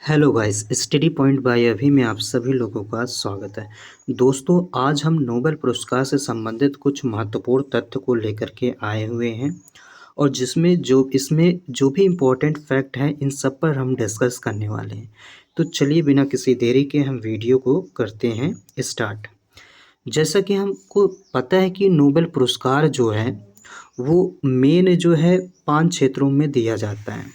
Hello guys, study point by अभी में आप सभी लोगों का स्वागत है। दोस्तों, आज हम नोबेल पुरस्कार से संबंधित कुछ महत्वपूर्ण तथ्य को लेकर के आए हुए हैं और जिसमें जो इसमें जो भी इम्पोर्टेंट फैक्ट हैं इन सब पर हम डिस्कस करने वाले हैं। तो चलिए बिना किसी देरी के हम वीडियो को करते हैं स्टार्ट। जैसा कि हमको पता है कि नोबेल पुरस्कार जो है वो मेन जो है 5 क्षेत्रों में दिया जाता है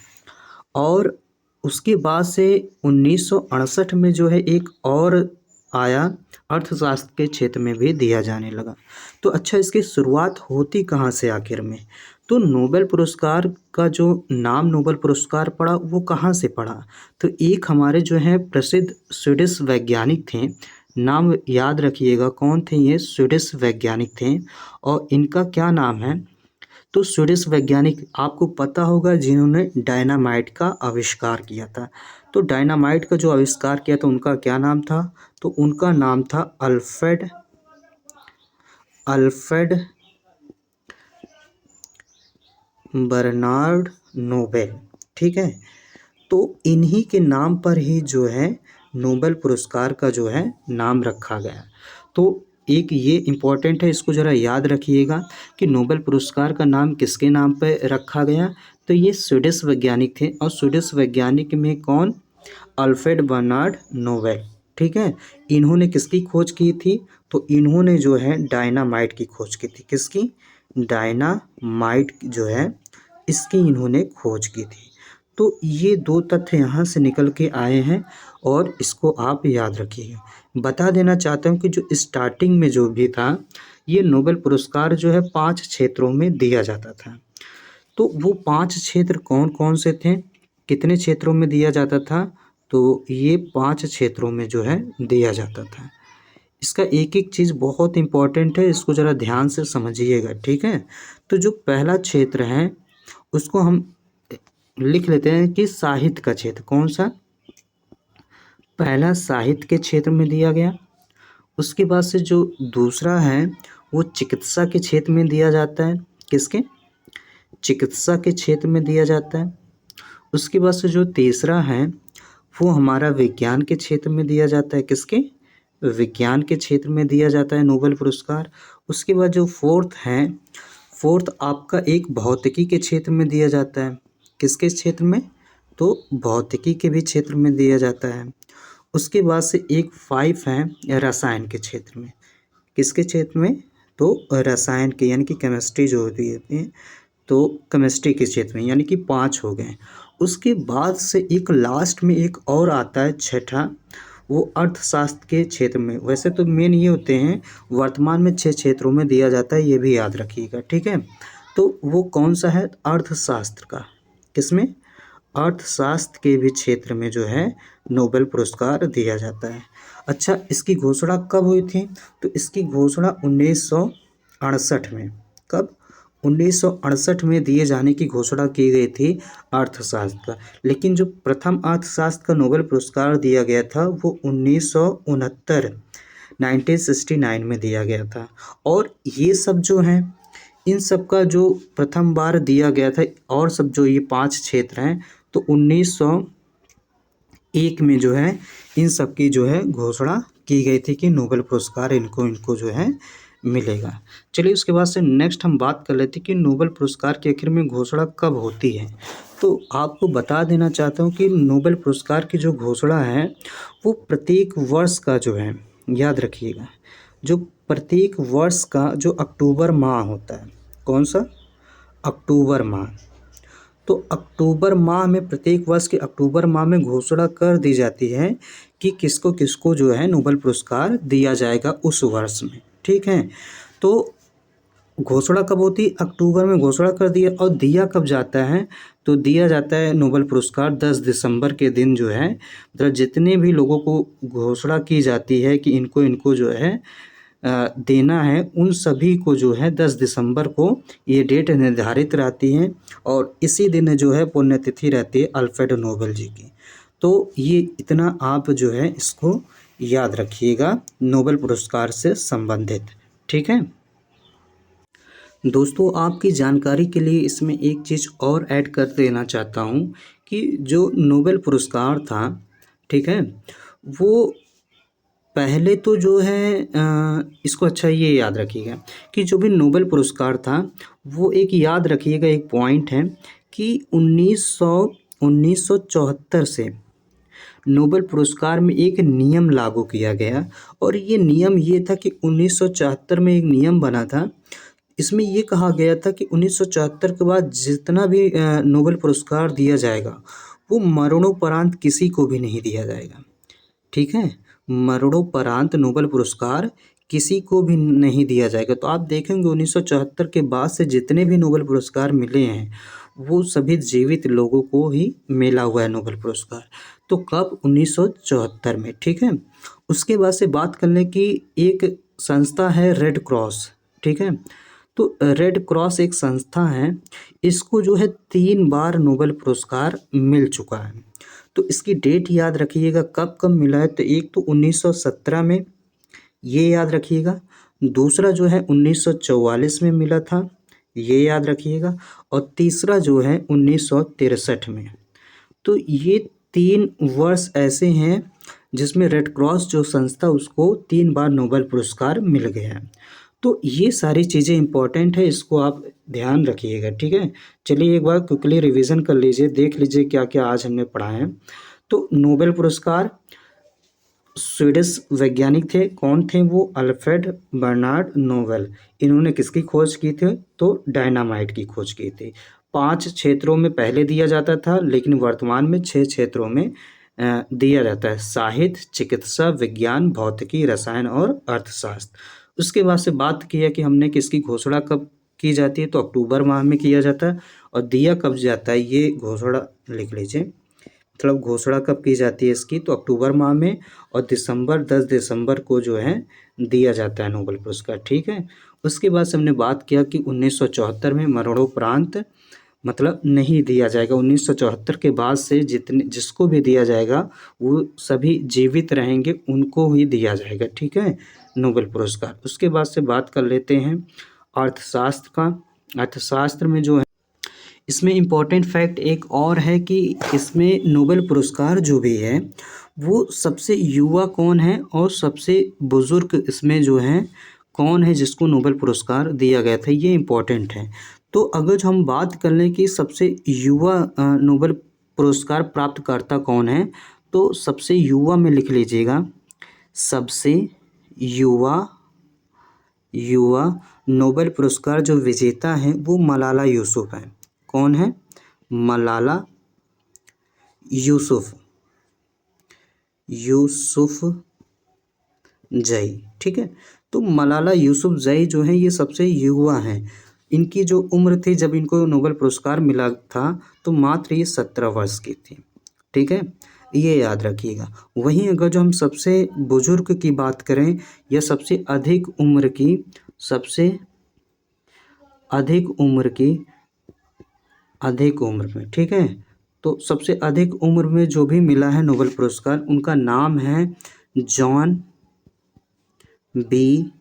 और उसके बाद से 1968 में जो है एक और आया, अर्थशास्त्र के क्षेत्र में भी दिया जाने लगा। तो अच्छा, इसकी शुरुआत होती कहाँ से आखिर में? तो नोबेल पुरस्कार का जो नाम नोबेल पुरस्कार पड़ा वो कहाँ से पड़ा? तो एक हमारे जो है प्रसिद्ध स्वीडिश वैज्ञानिक थे, नाम याद रखिएगा कौन थे ये स्वीडिश वैज्ञानिक थे और इनका क्या नाम है? तो स्वीडिश वैज्ञानिक आपको पता होगा जिन्होंने डायनामाइट का आविष्कार किया था। तो डायनामाइट का जो आविष्कार किया था उनका क्या नाम था? तो उनका नाम था अल्फ्रेड अल्फ्रेड बर्नार्ड नोबेल। ठीक है, तो इन्हीं के नाम पर ही जो है नोबेल पुरस्कार का जो है नाम रखा गया। तो एक ये इम्पोर्टेंट है, इसको ज़रा याद रखिएगा कि नोबेल पुरस्कार का नाम किसके नाम पर रखा गया। तो ये स्वीडिश वैज्ञानिक थे और स्वीडिश वैज्ञानिक में कौन? Alfred Bernhard Nobel. ठीक है, इन्होंने किसकी खोज की थी? तो इन्होंने जो है डायनामाइट की खोज की थी। किसकी? डायनामाइट जो है इसकी इन्होंने खोज की थी। तो ये दो तथ्य यहाँ से निकल के आए हैं और इसको आप याद रखिएगा। बता देना चाहता हूँ कि जो स्टार्टिंग में जो भी था ये नोबेल पुरस्कार जो है 5 क्षेत्रों में दिया जाता था। तो वो 5 क्षेत्र कौन कौन से थे? कितने क्षेत्रों में दिया जाता था? तो ये 5 क्षेत्रों में जो है दिया जाता था। इसका एक एक चीज़ बहुत इम्पोर्टेंट है, इसको ज़रा ध्यान से समझिएगा। ठीक है, तो जो पहला क्षेत्र है उसको हम लिख लेते हैं कि साहित्य का क्षेत्र। कौन सा? पहला साहित्य के क्षेत्र में दिया गया। उसके बाद से जो दूसरा है वो चिकित्सा के क्षेत्र में दिया जाता है। किसके? चिकित्सा के क्षेत्र में दिया जाता है। उसके बाद से जो तीसरा है वो हमारा विज्ञान के क्षेत्र में दिया जाता है। किसके? विज्ञान के क्षेत्र में दिया जाता है नोबेल पुरस्कार। उसके बाद जो फोर्थ आपका एक भौतिकी के क्षेत्र में दिया जाता है। किसके क्षेत्र में? तो भौतिकी के भी क्षेत्र में दिया जाता है। उसके बाद से एक 5 है रसायन के क्षेत्र में। किसके क्षेत्र में? तो रसायन के, यानी कि केमिस्ट्री जो होती है तो केमिस्ट्री के क्षेत्र में, यानी कि 5 हो गए। उसके बाद से एक लास्ट में एक और आता है छठा, वो अर्थशास्त्र के क्षेत्र में। वैसे तो मेन ये होते हैं, वर्तमान में 6 क्षेत्रों में दिया जाता है, ये भी याद रखिएगा। ठीक है, तो वो कौन सा है? अर्थशास्त्र का। किसमें? अर्थशास्त्र के भी क्षेत्र में जो है नोबेल पुरस्कार दिया जाता है। अच्छा, इसकी घोषणा कब हुई थी? तो इसकी घोषणा 1968 में। कब? 1968 में दिए जाने की घोषणा की गई थी अर्थशास्त्र का। लेकिन जो प्रथम अर्थशास्त्र का नोबेल पुरस्कार दिया गया था वो 1969 में दिया गया था। और ये सब जो हैं इन सब का जो प्रथम बार दिया गया था, और सब जो ये 5 क्षेत्र हैं तो 1901 में जो है इन सब की जो है घोषणा की गई थी कि नोबेल पुरस्कार इनको जो है मिलेगा। चलिए उसके बाद से नेक्स्ट हम बात कर लेते हैं कि नोबेल पुरस्कार के आखिर में घोषणा कब होती है। तो आपको बता देना चाहता हूँ कि नोबेल पुरस्कार की जो घोषणा है वो प्रत्येक वर्ष का जो है, याद रखिएगा, जो प्रत्येक वर्ष का जो अक्टूबर माह होता है। कौन सा? अक्टूबर माह। तो अक्टूबर माह में, प्रत्येक वर्ष के अक्टूबर माह में घोषणा कर दी जाती है कि किसको किसको जो है नोबेल पुरस्कार दिया जाएगा उस वर्ष में। ठीक है, तो घोषणा कब होती? अक्टूबर में घोषणा कर दिया। और दिया कब जाता है? तो दिया जाता है नोबेल पुरस्कार 10 दिसंबर के दिन जो है, मतलब जितने भी लोगों को घोषणा की जाती है कि इनको इनको जो है देना है, उन सभी को जो है 10 दिसंबर को ये डेट निर्धारित रहती है और इसी दिन जो है पुण्यतिथि रहती है अल्फ्रेड नोबेल जी की। तो ये इतना आप जो है इसको याद रखिएगा नोबेल पुरस्कार से संबंधित। ठीक है दोस्तों, आपकी जानकारी के लिए इसमें एक चीज़ और ऐड कर देना चाहता हूँ कि जो नोबेल पुरस्कार था ठीक है। वो पहले तो जो है इसको अच्छा ये याद रखिएगा कि जो भी नोबेल पुरस्कार था वो एक याद रखिएगा एक पॉइंट है कि 1974 से नोबेल पुरस्कार में एक नियम लागू किया गया और ये नियम ये था कि 1974 में एक नियम बना था। इसमें ये कहा गया था कि 1974 के बाद जितना भी नोबेल पुरस्कार दिया जाएगा वो मरणोपरांत किसी को भी नहीं दिया जाएगा। ठीक है, मरणोपरांत नोबेल पुरस्कार किसी को भी नहीं दिया जाएगा। तो आप देखेंगे 1974 के बाद से जितने भी नोबेल पुरस्कार मिले हैं वो सभी जीवित लोगों को ही मिला हुआ है नोबेल पुरस्कार। तो कब? 1974 में। ठीक है, उसके बाद से बात कर लें कि एक संस्था है रेड क्रॉस। ठीक है, तो रेड क्रॉस एक संस्था है, इसको जो है 3 बार नोबेल पुरस्कार मिल चुका है। तो इसकी डेट याद रखिएगा कब कब मिला है। तो एक तो 1917 में, ये याद रखिएगा। दूसरा जो है 1944 में मिला था, ये याद रखिएगा। और तीसरा जो है 1963 में। तो ये 3 वर्ष ऐसे हैं जिसमें रेड क्रॉस जो संस्था उसको 3 बार नोबेल पुरस्कार मिल गया है। तो ये सारी चीज़ें इंपॉर्टेंट है, इसको आप ध्यान रखिएगा। ठीक है, चलिए एक बार क्विकली रिवीजन कर लीजिए, देख लीजिए क्या क्या आज हमने पढ़ा है। तो नोबेल पुरस्कार स्वीडिश वैज्ञानिक थे, कौन थे वो? Alfred Bernhard Nobel. इन्होंने किसकी खोज की थी? तो डायनामाइट की खोज की थी। 5 क्षेत्रों में पहले दिया जाता था लेकिन वर्तमान में 6 क्षेत्रों में दिया जाता है। साहित्य, चिकित्सा, विज्ञान, भौतिकी, रसायन और अर्थशास्त्र। उसके बाद से बात किया कि हमने किसकी घोषणा कब की जाती है, तो अक्टूबर माह में किया जाता है। और दिया कब जाता है, ये घोषणा लिख लीजिए, मतलब घोषणा कब की जाती है इसकी, तो अक्टूबर माह में। और 10 दिसंबर को जो है दिया जाता है नोबेल पुरस्कार। ठीक है, उसके बाद से हमने बात किया कि 1974 में मरणोपरांत मतलब नहीं दिया जाएगा। 1974 के बाद से जिसको भी दिया जाएगा वो सभी जीवित रहेंगे, उनको ही दिया जाएगा। ठीक है, नोबेल पुरस्कार। उसके बाद से बात कर लेते हैं अर्थशास्त्र का। अर्थशास्त्र में जो है इसमें इम्पॉर्टेंट फैक्ट एक और है कि इसमें नोबेल पुरस्कार जो भी है वो सबसे युवा कौन है और सबसे बुज़ुर्ग इसमें जो है कौन है जिसको नोबेल पुरस्कार दिया गया था, ये इम्पॉर्टेंट है। तो अगर हम बात कर लें कि सबसे युवा नोबेल पुरस्कार प्राप्तकर्ता कौन है, तो सबसे युवा में लिख लीजिएगा, सबसे युवा नोबेल पुरस्कार जो विजेता हैं वो मलाला यूसुफ हैं। कौन है? मलाला यूसुफजई। ठीक है, तो मलाला यूसुफजई जो है ये सबसे युवा हैं। इनकी जो उम्र थी जब इनको नोबेल पुरस्कार मिला था तो मात्र ये 17 वर्ष की थी। ठीक है, ये याद रखिएगा। वहीं अगर जो हम सबसे बुजुर्ग की बात करें या सबसे अधिक उम्र में, ठीक है, तो सबसे अधिक उम्र में जो भी मिला है नोबेल पुरस्कार उनका नाम है जॉन बी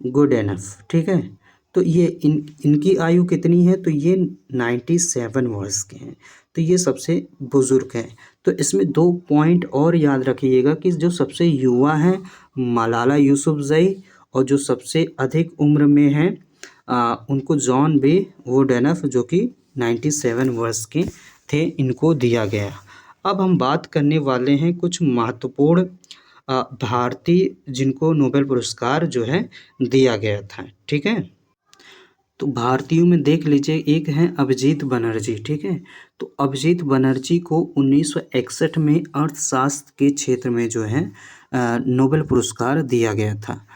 गुडेनफ। ठीक है, तो ये इनकी आयु कितनी है, तो ये 97 वर्ष के हैं। तो ये सबसे बुजुर्ग हैं। तो इसमें 2 पॉइंट और याद रखिएगा कि जो सबसे युवा हैं मलाला यूसुफजई और जो सबसे अधिक उम्र में हैं उनको जॉन बी गुडेनफ जो कि 97 वर्ष के थे, इनको दिया गया। अब हम बात करने वाले हैं कुछ महत्वपूर्ण भारतीय जिनको नोबेल पुरस्कार जो है दिया गया था। ठीक है, तो भारतीयों में देख लीजिए, एक हैं अभिजीत बनर्जी। ठीक है, तो अभिजीत बनर्जी को 1961 में अर्थशास्त्र के क्षेत्र में जो है नोबेल पुरस्कार दिया गया था।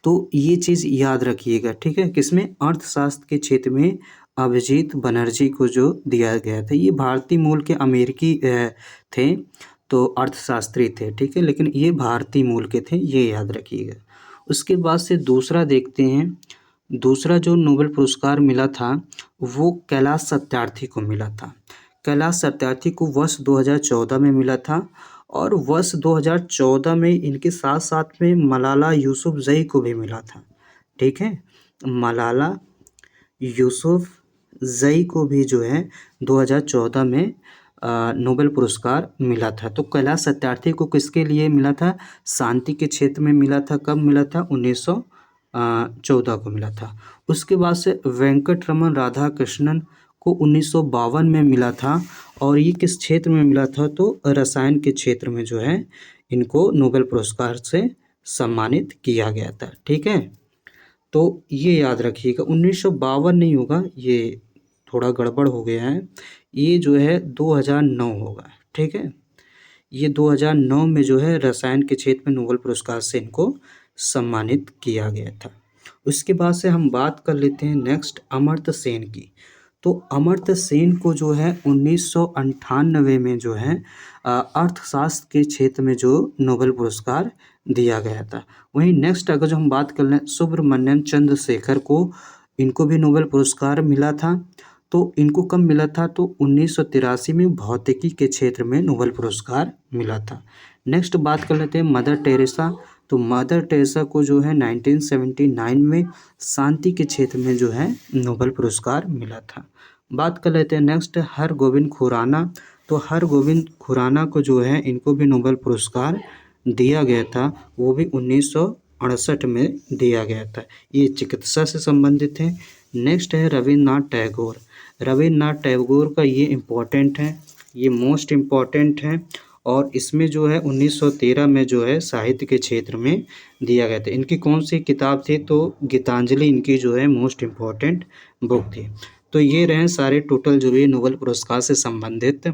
तो ये चीज़ याद रखिएगा। ठीक है, किसमें? अर्थशास्त्र के क्षेत्र में अभिजीत बनर्जी को जो दिया गया था। ये भारतीय मूल के अमेरिकी थे, तो अर्थशास्त्री थे। ठीक है, लेकिन ये भारतीय मूल के थे, ये याद रखिएगा। उसके बाद से दूसरा देखते हैं। दूसरा जो नोबेल पुरस्कार मिला था वो कैलाश सत्यार्थी को मिला था। कैलाश सत्यार्थी को वर्ष 2014 में मिला था और वर्ष 2014 में इनके साथ साथ में मलाला यूसुफजई को भी मिला था। ठीक है, मलाला यूसुफजई को भी जो है 2014 में नोबेल पुरस्कार मिला था। तो कैलाश सत्यार्थी को किसके लिए मिला था? शांति के क्षेत्र में मिला था। कब मिला था? 1914 को मिला था। उसके बाद से वेंकटरमन राधाकृष्णन को 1952 में मिला था। और ये किस क्षेत्र में मिला था? तो रसायन के क्षेत्र में जो है इनको नोबेल पुरस्कार से सम्मानित किया गया था। ठीक है, तो ये याद रखिएगा। 1952 नहीं होगा, ये थोड़ा गड़बड़ हो गया है, ये जो है 2009 होगा। ठीक है, ये 2009 में जो है रसायन के क्षेत्र में नोबेल पुरस्कार से इनको सम्मानित किया गया था। उसके बाद से हम बात कर लेते हैं नेक्स्ट अमर्त्य सेन की। तो अमर्त्य सेन को जो है 1998 में जो है अर्थशास्त्र के क्षेत्र में जो नोबेल पुरस्कार दिया गया था। वहीं नेक्स्ट अगर जो हम बात कर लें सुब्रमण्यम चंद्रशेखर को, इनको भी नोबेल पुरस्कार मिला था। तो इनको कब मिला था? तो 1983 में भौतिकी के क्षेत्र में नोबेल पुरस्कार मिला था। नेक्स्ट बात कर लेते हैं मदर टेरेसा। तो मदर टेरेसा को जो है 1979 में शांति के क्षेत्र में जो है नोबेल पुरस्कार मिला था। बात कर लेते हैं नेक्स्ट हरगोविंद खुराना। तो हरगोविंद खुराना को जो है इनको भी नोबेल पुरस्कार दिया गया था, वो भी 1968 में दिया गया था। ये चिकित्सा से संबंधित है। नेक्स्ट है रविन्द्रनाथ टैगोर। रविन्द्रनाथ टैगोर का ये इम्पोर्टेंट है, ये मोस्ट इम्पॉर्टेंट है। और इसमें जो है 1913 में जो है साहित्य के क्षेत्र में दिया गया था। इनकी कौन सी किताब थी? तो गीतांजलि इनकी जो है मोस्ट इम्पॉर्टेंट बुक थी। तो ये रहे सारे टोटल जो भी नोबेल पुरस्कार से संबंधित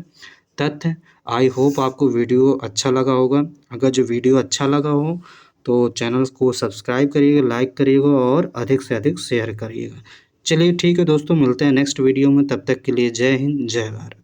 तथ्य। आई होप आपको वीडियो अच्छा लगा होगा। अगर जो वीडियो अच्छा लगा हो तो चैनल को सब्सक्राइब करिएगा, लाइक करिएगा और अधिक से अधिक शेयर करिएगा। चलिए ठीक है दोस्तों, मिलते हैं नेक्स्ट वीडियो में। तब तक के लिए जय हिंद, जय भारत।